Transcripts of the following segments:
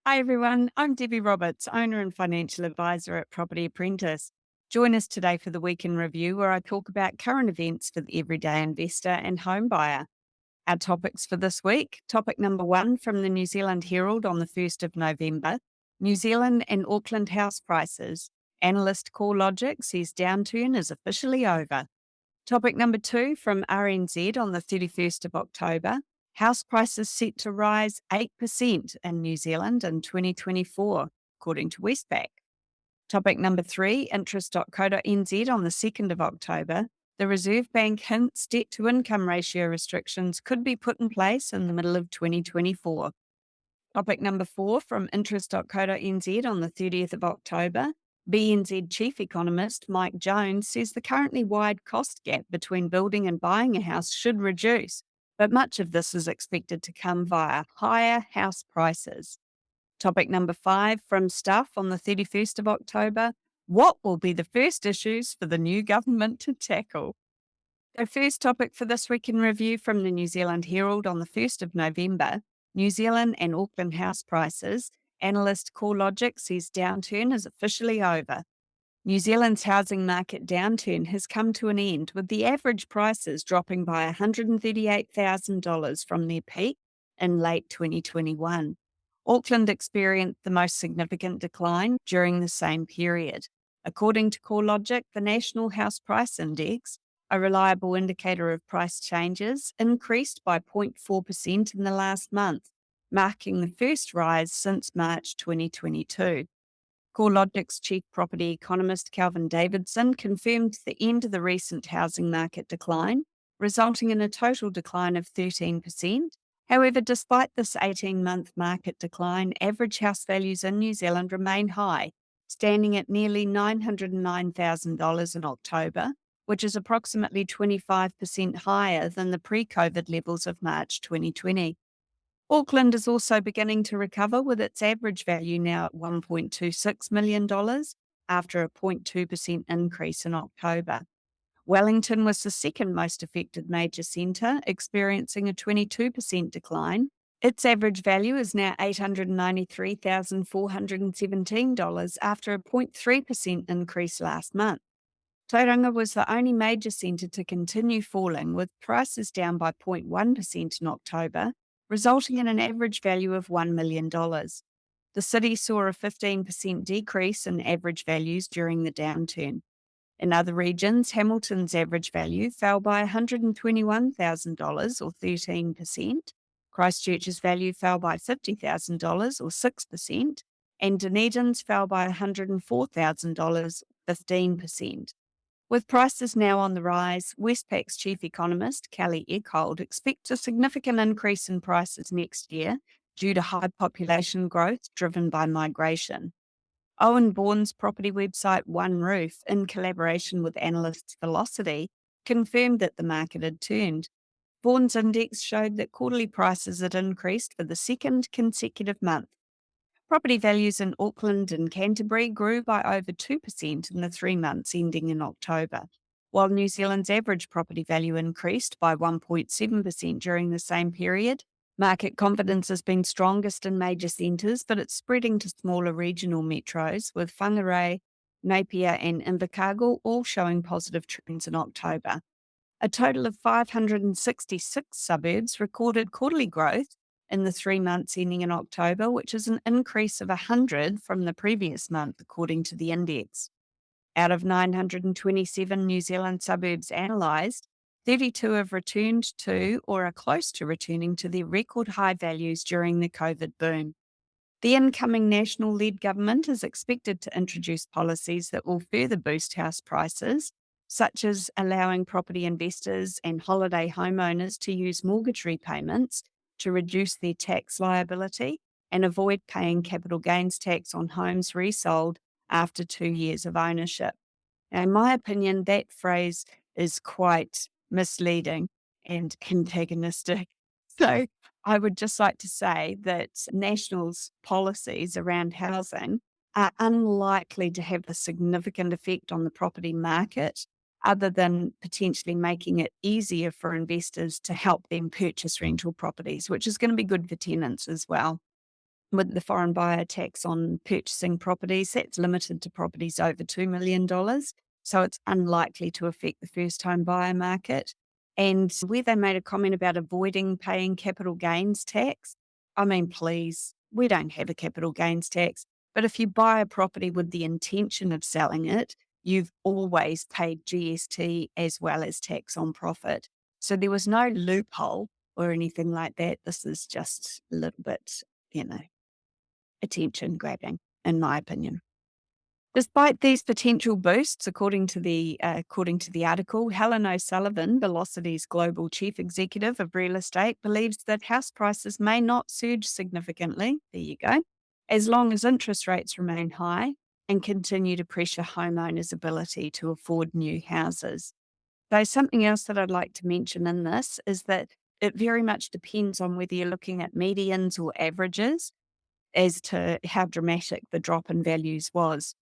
Hi everyone, I'm Debbie Roberts, owner and financial advisor at Property Apprentice. Join us today for the Week in Review, where I talk about current events for the everyday investor and home buyer. Our topics for this week: topic number one from the New Zealand Herald on the 1st of November, New Zealand and Auckland house prices. Analyst CoreLogic says downturn is officially over. Topic number two from RNZ on the 31st of October. House prices set to rise 8% in New Zealand in 2024, according to Westpac. Topic number three, interest.co.nz on the 2nd of October. The Reserve Bank hints debt to income ratio restrictions could be put in place in the middle of 2024. Topic number four from interest.co.nz on the 30th of October. BNZ Chief Economist Mike Jones says the currently wide cost gap between building and buying a house should reduce, but much of this is expected to come via higher house prices. Topic number five from Stuff on the 31st of October. What will be the first issues for the new government to tackle? The first topic for this week in review from the New Zealand Herald on the 1st of November. New Zealand and Auckland house prices. Analyst CoreLogic says downturn is officially over. New Zealand's housing market downturn has come to an end, with the average prices dropping by $138,000 from their peak in late 2021. Auckland experienced the most significant decline during the same period. According to CoreLogic, the National House Price Index, a reliable indicator of price changes, increased by 0.4% in the last month, marking the first rise since March 2022. CoreLogic's chief property economist Calvin Davidson confirmed the end of the recent housing market decline, resulting in a total decline of 13%. However, despite this 18-month market decline, average house values in New Zealand remain high, standing at nearly $909,000 in October, which is approximately 25% higher than the pre-COVID levels of March 2020. Auckland is also beginning to recover, with its average value now at $1.26 million after a 0.2% increase in October. Wellington was the second most affected major centre, experiencing a 22% decline. Its average value is now $893,417 after a 0.3% increase last month. Tauranga was the only major centre to continue falling, with prices down by 0.1% in October, resulting in an average value of $1 million. The city saw a 15% decrease in average values during the downturn. In other regions, Hamilton's average value fell by $121,000 or 13%. Christchurch's value fell by $50,000 or 6%, and Dunedin's fell by $104,000, 15%. With prices now on the rise, Westpac's chief economist, Kelly Eckhold, expects a significant increase in prices next year due to high population growth driven by migration. Owen Bourne's property website One Roof, in collaboration with analyst Velocity, confirmed that the market had turned. Bourne's index showed that quarterly prices had increased for the second consecutive month. Property values in Auckland and Canterbury grew by over 2% in the 3 months ending in October, while New Zealand's average property value increased by 1.7% during the same period. Market confidence has been strongest in major centres, but it's spreading to smaller regional metros, with Whangarei, Napier and Invercargill all showing positive trends in October. A total of 566 suburbs recorded quarterly growth in the 3 months ending in October, which is an increase of 100 from the previous month, according to the index. Out of 927 New Zealand suburbs analysed, 32 have returned to or are close to returning to their record high values during the COVID boom. The incoming national-led government is expected to introduce policies that will further boost house prices, such as allowing property investors and holiday homeowners to use mortgage repayments to reduce their tax liability and avoid paying capital gains tax on homes resold after 2 years of ownership. Now, in my opinion, that phrase is quite misleading and antagonistic. So I would just like to say that National's policies around housing are unlikely to have a significant effect on the property market, other than potentially making it easier for investors to help them purchase rental properties, which is going to be good for tenants as well. with the foreign buyer tax on purchasing properties, that's limited to properties over $2 million. So it's unlikely to affect the first home buyer market. And where they made a comment about avoiding paying capital gains tax, I mean, please, we don't have a capital gains tax. But if you buy a property with the intention of selling it, you've always paid GST as well as tax on profit. So there was no loophole or anything like that. This is just a little bit, attention grabbing, in my opinion. Despite these potential boosts, according to the article, Helen O'Sullivan, Velocity's global chief executive of real estate, believes that house prices may not surge significantly. There you go, as long as interest rates remain high and continue to pressure homeowners' ability to afford new houses. So, something else that I'd like to mention in this is that it very much depends on whether you're looking at medians or averages as to how dramatic the drop in values was.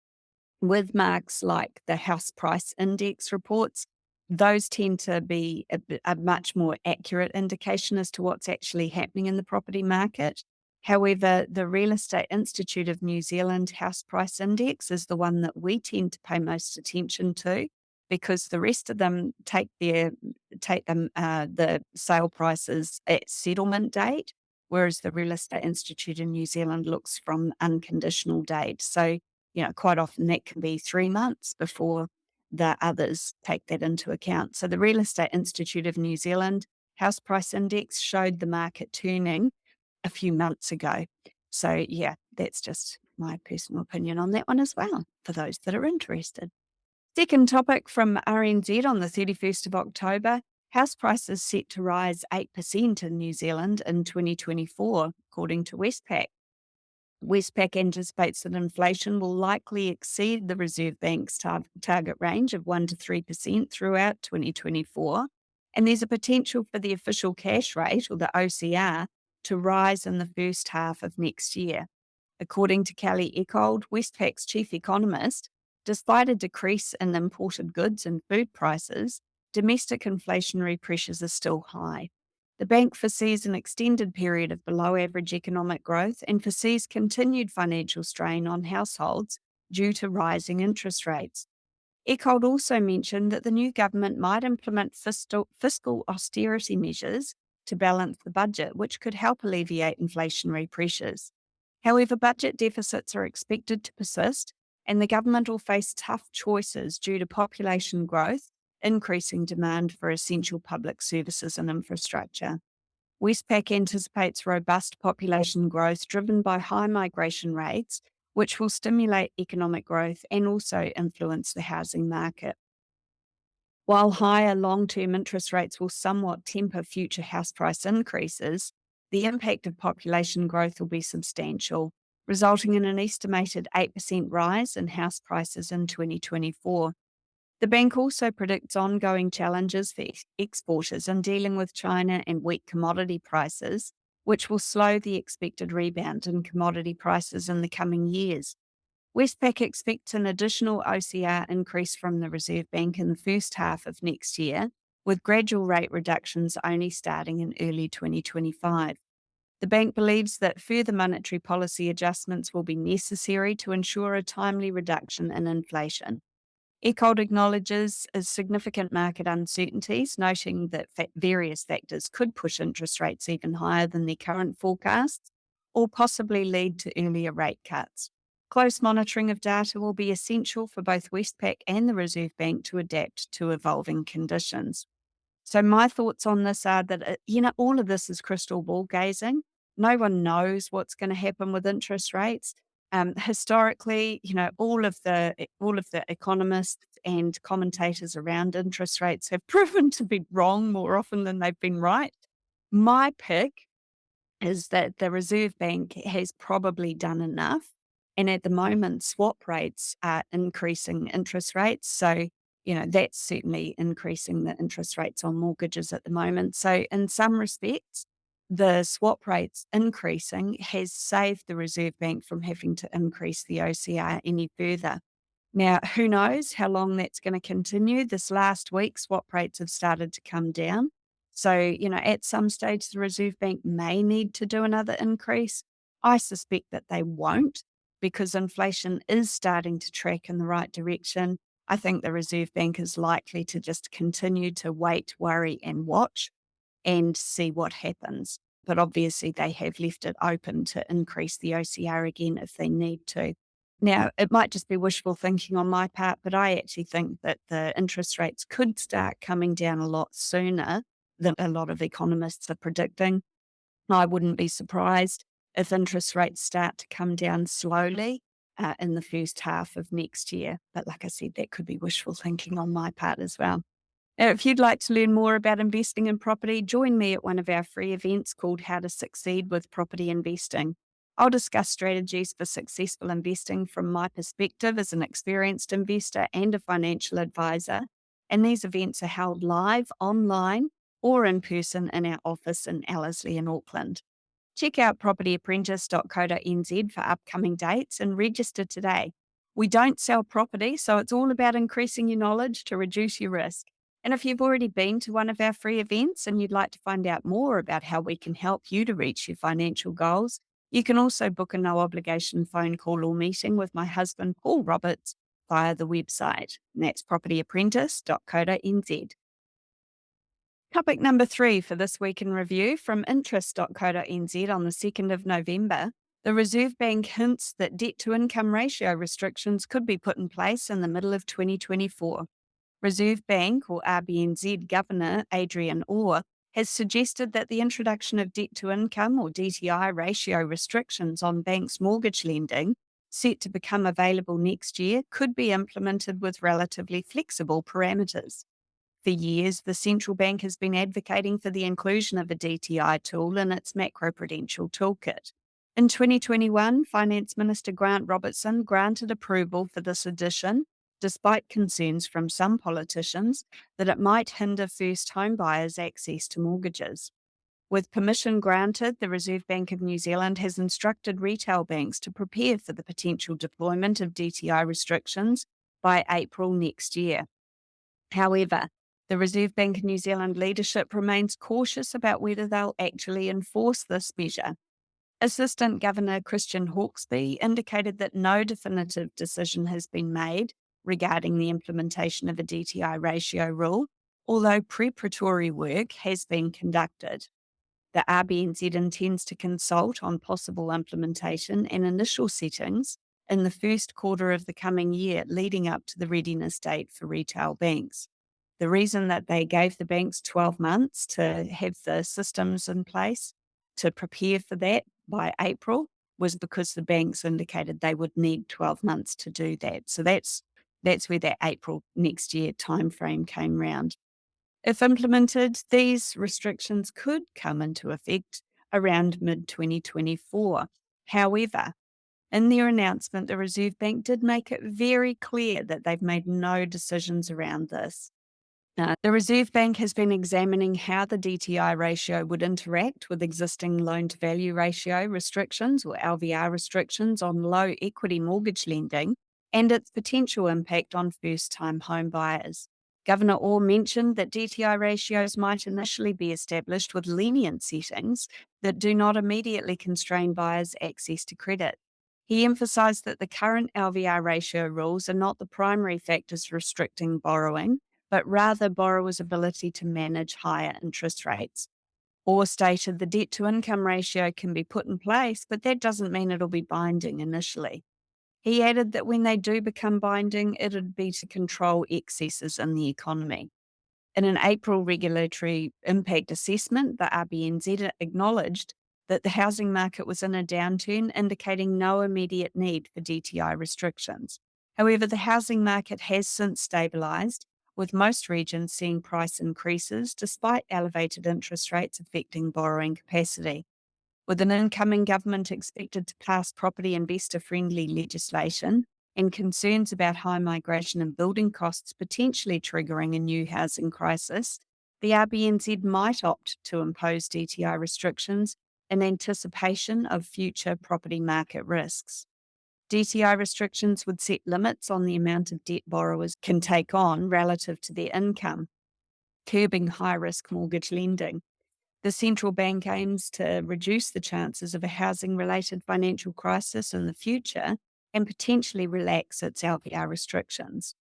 With marks like the house price index reports, those tend to be a much more accurate indication as to what's actually happening in the property market. However, the Real Estate Institute of New Zealand House Price Index is the one that we tend to pay most attention to, because the rest of them the sale prices at settlement date, whereas the Real Estate Institute in New Zealand looks from unconditional date. So quite often that can be 3 months before the others take that into account. So the Real Estate Institute of New Zealand House Price Index showed the market turning a few months ago. So yeah, that's just my personal opinion on that one as well, for those that are interested. Second topic from RNZ on the 31st of October, house prices set to rise 8% in New Zealand in 2024, according to Westpac. Westpac anticipates that inflation will likely exceed the Reserve Bank's target range of 1 to 3% throughout 2024, and there's a potential for the official cash rate, or the OCR, to rise in the first half of next year. According to Kelly Eckold, Westpac's chief economist, despite a decrease in imported goods and food prices, domestic inflationary pressures are still high. The bank foresees an extended period of below-average economic growth and foresees continued financial strain on households due to rising interest rates. Eckold also mentioned that the new government might implement fiscal austerity measures to balance the budget, which could help alleviate inflationary pressures. However, budget deficits are expected to persist, and the government will face tough choices due to population growth, increasing demand for essential public services and infrastructure. Westpac anticipates robust population growth driven by high migration rates, which will stimulate economic growth and also influence the housing market. While higher long-term interest rates will somewhat temper future house price increases, the impact of population growth will be substantial, resulting in an estimated 8% rise in house prices in 2024. The bank also predicts ongoing challenges for exporters in dealing with China and weak commodity prices, which will slow the expected rebound in commodity prices in the coming years. Westpac expects an additional OCR increase from the Reserve Bank in the first half of next year, with gradual rate reductions only starting in early 2025. The bank believes that further monetary policy adjustments will be necessary to ensure a timely reduction in inflation. Eckold acknowledges significant market uncertainties, noting that various factors could push interest rates even higher than their current forecasts, or possibly lead to earlier rate cuts. Close monitoring of data will be essential for both Westpac and the Reserve Bank to adapt to evolving conditions. So my thoughts on this are that, all of this is crystal ball gazing. No one knows what's going to happen with interest rates. Historically, all of the economists and commentators around interest rates have proven to be wrong more often than they've been right. My pick is that the Reserve Bank has probably done enough, and at the moment, swap rates are increasing interest rates. So, that's certainly increasing the interest rates on mortgages at the moment. So, in some respects, the swap rates increasing has saved the Reserve Bank from having to increase the OCR any further. Now, who knows how long that's going to continue? This last week, swap rates have started to come down. So, at some stage, the Reserve Bank may need to do another increase. I suspect that they won't because inflation is starting to track in the right direction. I think the Reserve Bank is likely to just continue to wait, worry, and watch and see what happens. But obviously, they have left it open to increase the OCR again if they need to. Now, it might just be wishful thinking on my part, but I actually think that the interest rates could start coming down a lot sooner than a lot of economists are predicting. I wouldn't be surprised if interest rates start to come down slowly in the first half of next year. But like I said, that could be wishful thinking on my part as well. Now, if you'd like to learn more about investing in property, join me at one of our free events called How to Succeed with Property Investing. I'll discuss strategies for successful investing from my perspective as an experienced investor and a financial advisor. And these events are held live, online, or in person in our office in Ellerslie in Auckland. Check out propertyapprentice.co.nz for upcoming dates and register today. We don't sell property, so it's all about increasing your knowledge to reduce your risk. And if you've already been to one of our free events and you'd like to find out more about how we can help you to reach your financial goals, you can also book a no obligation phone call or meeting with my husband, Paul Roberts, via the website. And that's propertyapprentice.co.nz. Topic number 3 for this week in review from interest.co.nz on the 2nd of November. The Reserve Bank hints that debt to income ratio restrictions could be put in place in the middle of 2024. Reserve Bank or RBNZ Governor Adrian Orr has suggested that the introduction of debt to income or DTI ratio restrictions on banks' mortgage lending, set to become available next year, could be implemented with relatively flexible parameters. For years, the central bank has been advocating for the inclusion of a DTI tool in its macroprudential toolkit. In 2021, Finance Minister Grant Robertson granted approval for this addition, despite concerns from some politicians that it might hinder first home buyers' access to mortgages. With permission granted, the Reserve Bank of New Zealand has instructed retail banks to prepare for the potential deployment of DTI restrictions by April next year. However, the Reserve Bank of New Zealand leadership remains cautious about whether they'll actually enforce this measure. Assistant Governor Christian Hawkesby indicated that no definitive decision has been made regarding the implementation of a DTI ratio rule, although preparatory work has been conducted. The RBNZ intends to consult on possible implementation and initial settings in the first quarter of the coming year, leading up to the readiness date for retail banks. The reason that they gave the banks 12 months to have the systems in place to prepare for that by April was because the banks indicated they would need 12 months to do that. So that's where that April next year timeframe came round. If implemented, these restrictions could come into effect around mid-2024. However, in their announcement, the Reserve Bank did make it very clear that they've made no decisions around this. The Reserve Bank has been examining how the DTI ratio would interact with existing loan-to-value ratio restrictions or LVR restrictions on low equity mortgage lending and its potential impact on first-time home buyers. Governor Orr mentioned that DTI ratios might initially be established with lenient settings that do not immediately constrain buyers' access to credit. He emphasised that the current LVR ratio rules are not the primary factors restricting borrowing, but rather borrowers' ability to manage higher interest rates. Orr stated the debt-to-income ratio can be put in place, but that doesn't mean it'll be binding initially. He added that when they do become binding, it'd be to control excesses in the economy. In an April regulatory impact assessment, the RBNZ acknowledged that the housing market was in a downturn, indicating no immediate need for DTI restrictions. However, the housing market has since stabilised, with most regions seeing price increases despite elevated interest rates affecting borrowing capacity. With an incoming government expected to pass property investor-friendly legislation and concerns about high migration and building costs potentially triggering a new housing crisis, the RBNZ might opt to impose DTI restrictions in anticipation of future property market risks. DTI restrictions would set limits on the amount of debt borrowers can take on relative to their income, curbing high-risk mortgage lending. The central bank aims to reduce the chances of a housing related financial crisis in the future and potentially relax its LVR restrictions.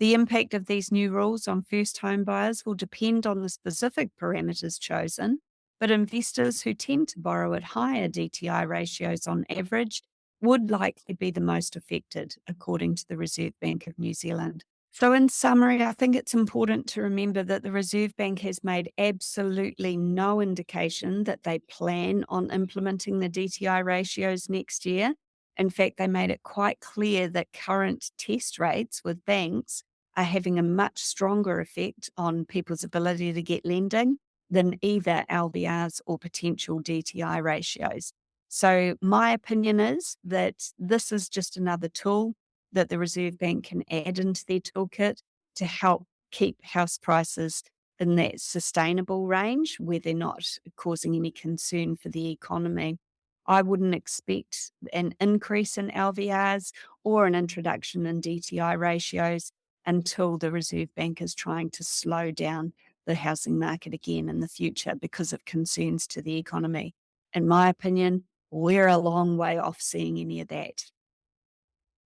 The impact of these new rules on first home buyers will depend on the specific parameters chosen, but investors who tend to borrow at higher DTI ratios on average would likely be the most affected, according to the Reserve Bank of New Zealand. So, in summary, I think it's important to remember that the Reserve Bank has made absolutely no indication that they plan on implementing the DTI ratios next year. In fact, they made it quite clear that current test rates with banks are having a much stronger effect on people's ability to get lending than either LVRs or potential DTI ratios. So, my opinion is that this is just another tool that the Reserve Bank can add into their toolkit to help keep house prices in that sustainable range where they're not causing any concern for the economy. I wouldn't expect an increase in LVRs or an introduction in DTI ratios until the Reserve Bank is trying to slow down the housing market again in the future because of concerns to the economy. In my opinion, we're a long way off seeing any of that.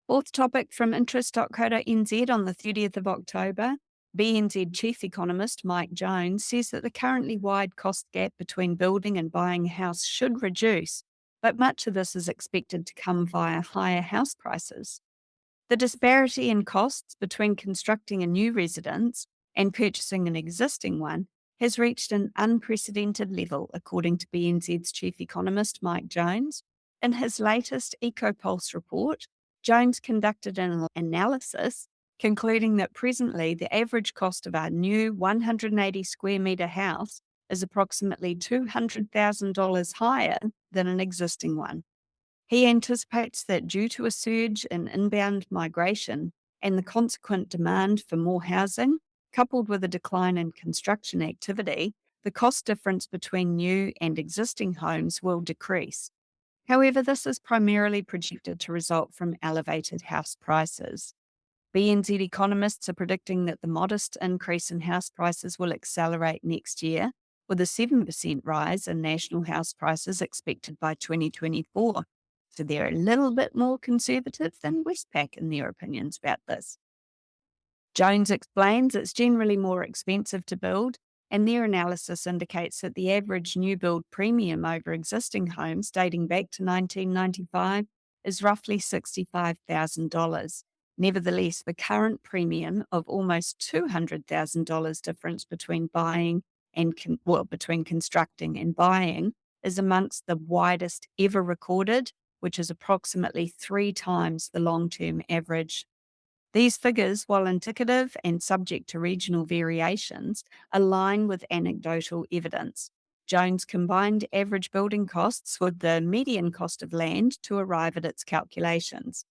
Fourth topic from interest.co.nz on the 30th of October. BNZ Chief Economist Mike Jones says that the currently wide cost gap between building and buying a house should reduce, but much of this is expected to come via higher house prices. The disparity in costs between constructing a new residence and purchasing an existing one has reached an unprecedented level, according to BNZ's Chief Economist Mike Jones. In his latest EcoPulse report, Jones conducted an analysis concluding that presently the average cost of our new 180 square metre house is approximately $200,000 higher than an existing one. He anticipates that due to a surge in inbound migration and the consequent demand for more housing, coupled with a decline in construction activity, the cost difference between new and existing homes will decrease. However, this is primarily projected to result from elevated house prices. BNZ economists are predicting that the modest increase in house prices will accelerate next year, with a 7% rise in national house prices expected by 2024. So they're a little bit more conservative than Westpac in their opinions about this. Jones explains it's generally more expensive to build, and their analysis indicates that the average new build premium over existing homes dating back to 1995 is roughly $65,000. Nevertheless, the current premium of almost $200,000 difference between between constructing and buying is amongst the widest ever recorded, which is approximately 3 times the long-term average. These figures, while indicative and subject to regional variations, align with anecdotal evidence. Jones combined average building costs with the median cost of land to arrive at its calculations.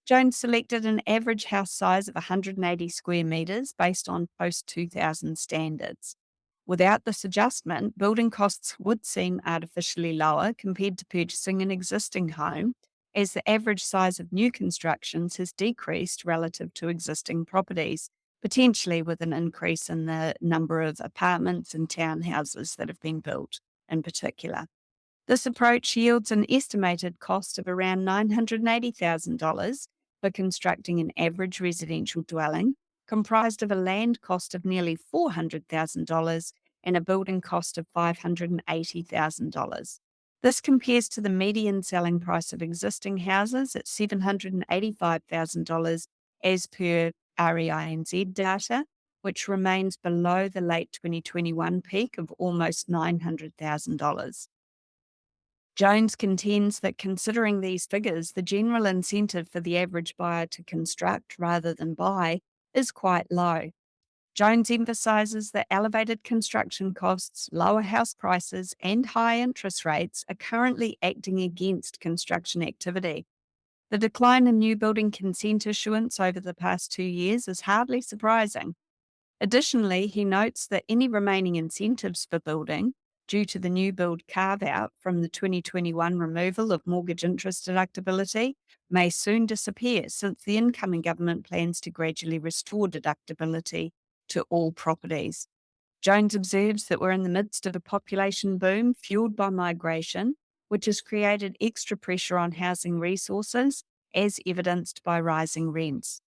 Jones selected an average house size of 180 square metres based on post-2000 standards. Without this adjustment, building costs would seem artificially lower compared to purchasing an existing home, as the average size of new constructions has decreased relative to existing properties, potentially with an increase in the number of apartments and townhouses that have been built in particular. This approach yields an estimated cost of around $980,000 for constructing an average residential dwelling, comprised of a land cost of nearly $400,000 and a building cost of $580,000. This compares to the median selling price of existing houses at $785,000 as per REINZ data, which remains below the late 2021 peak of almost $900,000. Jones contends that considering these figures, the general incentive for the average buyer to construct rather than buy is quite low. Jones emphasises that elevated construction costs, lower house prices, and high interest rates are currently acting against construction activity. The decline in new building consent issuance over the past 2 years is hardly surprising. Additionally, he notes that any remaining incentives for building, due to the new build carve-out from the 2021 removal of mortgage interest deductibility, may soon disappear since the incoming government plans to gradually restore deductibility to all properties. Jones observes that we're in the midst of a population boom fueled by migration, which has created extra pressure on housing resources, as evidenced by rising rents.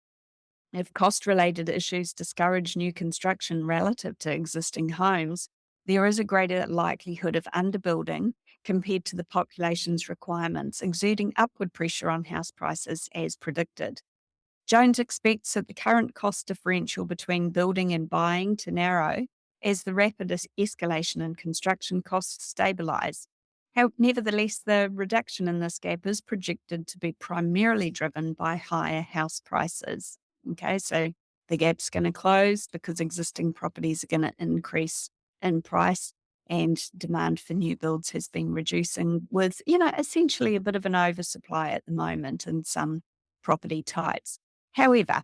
If cost-related issues discourage new construction relative to existing homes, there is a greater likelihood of underbuilding compared to the population's requirements, exerting upward pressure on house prices as predicted. Jones expects that the current cost differential between building and buying to narrow as the rapid escalation in construction costs stabilise. Nevertheless, the reduction in this gap is projected to be primarily driven by higher house prices. Okay, so the gap's going to close because existing properties are going to increase in price and demand for new builds has been reducing with, essentially a bit of an oversupply at the moment in some property types. However,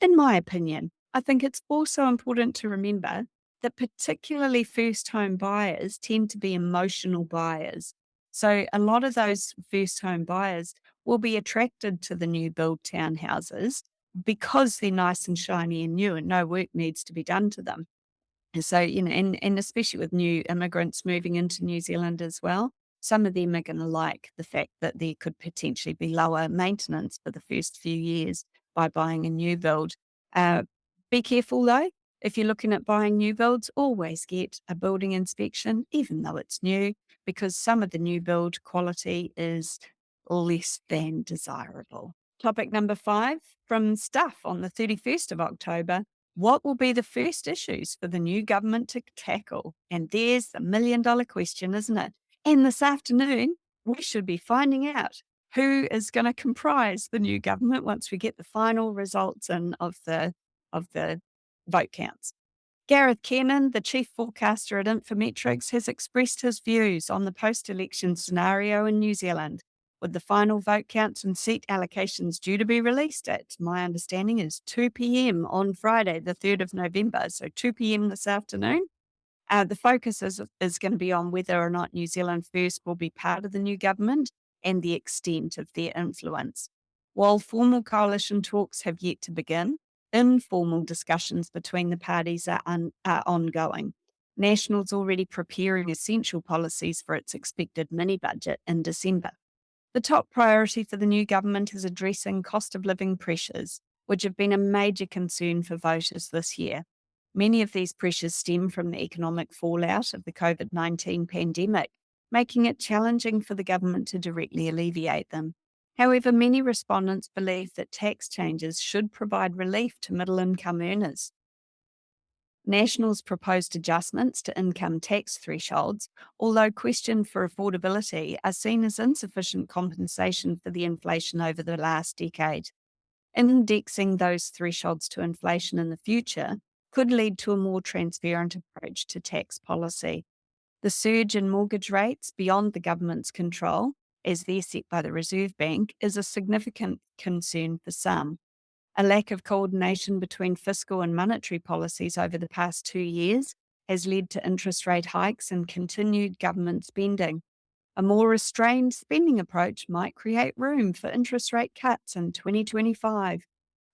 in my opinion, I think it's also important to remember that particularly first home buyers tend to be emotional buyers. So a lot of those first home buyers will be attracted to the new build townhouses because they're nice and shiny and new and no work needs to be done to them. And so, and especially with new immigrants moving into New Zealand as well, some of them are going to like the fact that there could potentially be lower maintenance for the first few years by buying a new build. Uh, be careful though, if you're looking at buying new builds, always get a building inspection, even though it's new, because some of the new build quality is less than desirable. Topic number 5 from Stuff on the 31st of October. What will be the first issues for the new government to tackle? And there's the $1,000,000 question, isn't it? And this afternoon, we should be finding out who is going to comprise the new government once we get the final results in of the vote counts. Gareth Kennan, the chief forecaster at Infometrics, has expressed his views on the post-election scenario in New Zealand, with the final vote counts and seat allocations due to be released at, my understanding, is 2 p.m. on Friday, the 3rd of November, so 2 p.m. this afternoon. The focus is going to be on whether or not New Zealand First will be part of the new government and the extent of their influence. While formal coalition talks have yet to begin, informal discussions between the parties are ongoing. National's already preparing essential policies for its expected mini-budget in December. The top priority for the new government is addressing cost of living pressures, which have been a major concern for voters this year. Many of these pressures stem from the economic fallout of the COVID-19 pandemic, making it challenging for the government to directly alleviate them. However, many respondents believe that tax changes should provide relief to middle-income earners. National's proposed adjustments to income tax thresholds, although questioned for affordability, are seen as insufficient compensation for the inflation over the last decade. Indexing those thresholds to inflation in the future could lead to a more transparent approach to tax policy. The surge in mortgage rates beyond the government's control, as they're set by the Reserve Bank, is a significant concern for some. A lack of coordination between fiscal and monetary policies over the past 2 years has led to interest rate hikes and continued government spending. A more restrained spending approach might create room for interest rate cuts in 2025.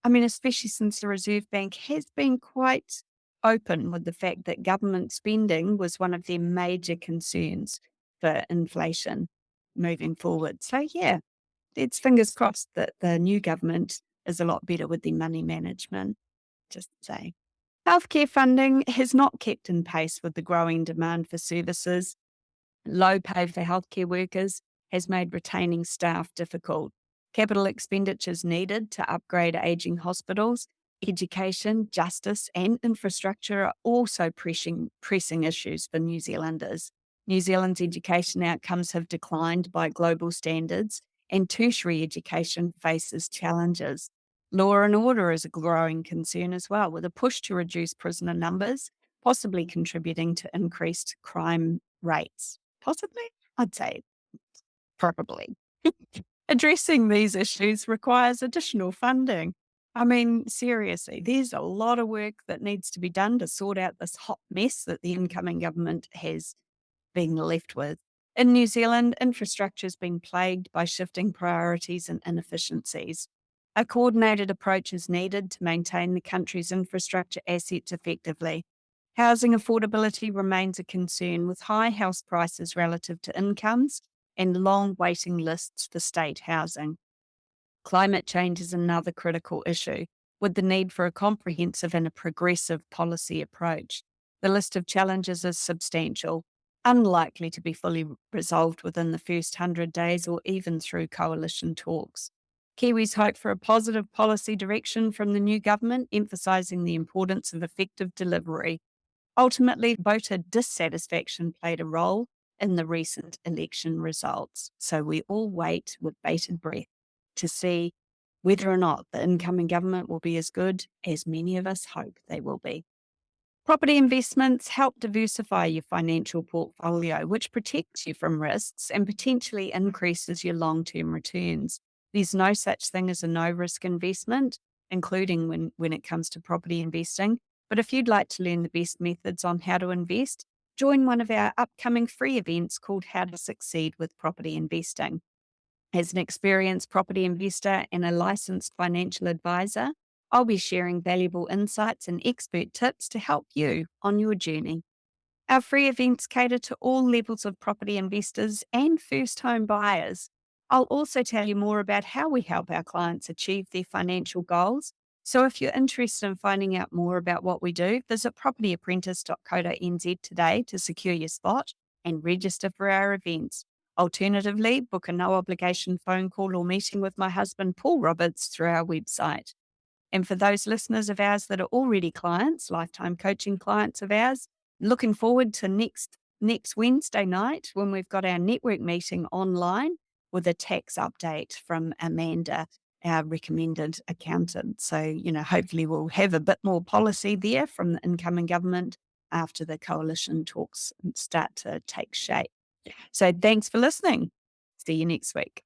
I mean, especially since the Reserve Bank has been quite open with the fact that government spending was one of their major concerns for inflation moving forward. So, yeah, it's fingers crossed that the new government is a lot better with their money management, just to say. Healthcare funding has not kept in pace with the growing demand for services. Low pay for healthcare workers has made retaining staff difficult. Capital expenditures needed to upgrade ageing hospitals, education, justice, and infrastructure are also pressing issues for New Zealanders. New Zealand's education outcomes have declined by global standards, and tertiary education faces challenges. Law and order is a growing concern as well, with a push to reduce prisoner numbers, possibly contributing to increased crime rates. Possibly? I'd say probably. Addressing these issues requires additional funding. I mean, seriously, there's a lot of work that needs to be done to sort out this hot mess that the incoming government has been left with. In New Zealand, infrastructure has been plagued by shifting priorities and inefficiencies. A coordinated approach is needed to maintain the country's infrastructure assets effectively. Housing affordability remains a concern with high house prices relative to incomes and long waiting lists for state housing. Climate change is another critical issue, with the need for a comprehensive and a progressive policy approach. The list of challenges is substantial, unlikely to be fully resolved within the first 100 days or even through coalition talks. Kiwis hope for a positive policy direction from the new government, emphasising the importance of effective delivery. Ultimately, voter dissatisfaction played a role in the recent election results. So we all wait with bated breath to see whether or not the incoming government will be as good as many of us hope they will be. Property investments help diversify your financial portfolio, which protects you from risks and potentially increases your long-term returns. There's no such thing as a no-risk investment, including when it comes to property investing. But if you'd like to learn the best methods on how to invest, join one of our upcoming free events called How to Succeed with Property Investing. As an experienced property investor and a licensed financial advisor, I'll be sharing valuable insights and expert tips to help you on your journey. Our free events cater to all levels of property investors and first home buyers. I'll also tell you more about how we help our clients achieve their financial goals. So if you're interested in finding out more about what we do, visit propertyapprentice.co.nz today to secure your spot and register for our events. Alternatively, book a no obligation phone call or meeting with my husband, Paul Roberts, through our website. And for those listeners of ours that are already clients, lifetime coaching clients of ours, looking forward to next Wednesday night when we've got our network meeting online with a tax update from Amanda, our recommended accountant. So, hopefully we'll have a bit more policy there from the incoming government after the coalition talks start to take shape. So thanks for listening. See you next week.